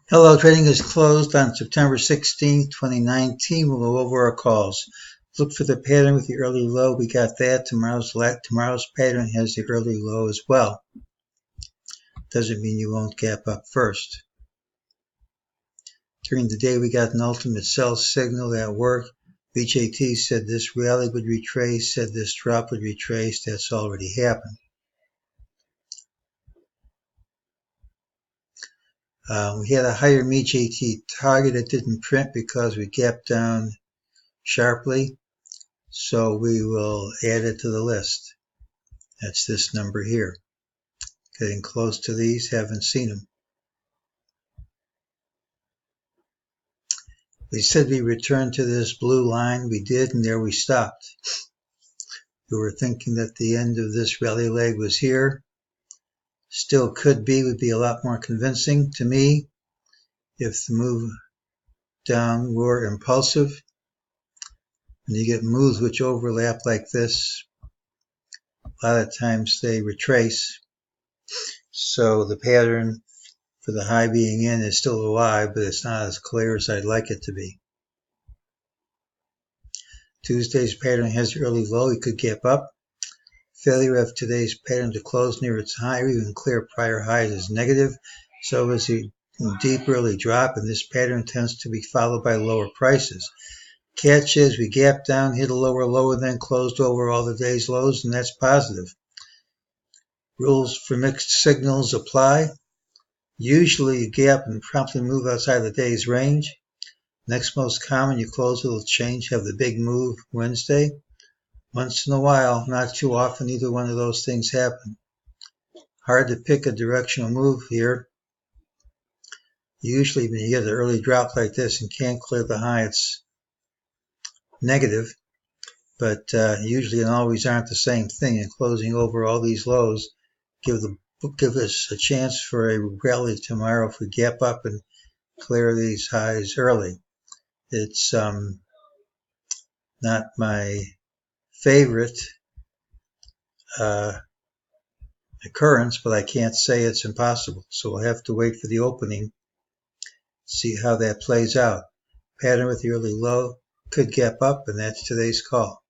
Hello, trading is closed on September 16, 2019. We'll go over our calls. Look for the pattern with the early low. We got that. Tomorrow's pattern has the early low as well. Doesn't mean you won't gap up first. During the day, we got an ultimate sell signal that worked. MEJT said this rally would retrace, said this drop would retrace. That's already happened. We had a higher MEJT target that didn't print because we gapped down sharply. So we will add it to the list. That's this number here. Getting close to these, haven't seen them. We said we returned to this blue line. We did, and there we stopped. We were thinking that the end of this rally leg was here. Still could be, would be a lot more convincing to me if the move down were impulsive. When you get moves which overlap like this, a lot of times they retrace. So the pattern for the high being in is still alive, but it's not as clear as I'd like it to be. Tuesday's pattern has the early low. It could gap up. Failure of today's pattern to close near its high or even clear prior highs is negative. So is a deep early drop, and this pattern tends to be followed by lower prices. Catch is we gapped down, hit a lower low, and then closed over all the day's lows, and that's positive. Rules for mixed signals apply. Usually you gap and promptly move outside the day's range. Next most common, you close with a change, have the big move Wednesday. Once in a while, not too often, either one of those things happen. Hard to pick a directional move here. Usually when you get an early drop like this and can't clear the high, it's negative. But usually and always aren't the same thing. And closing over all these lows give us a chance for a rally tomorrow if we gap up and clear these highs early. It's not my favorite occurrence, but I can't say it's impossible. So we'll have to wait for the opening, see how that plays out. Pattern with the early low could gap up, and that's today's call.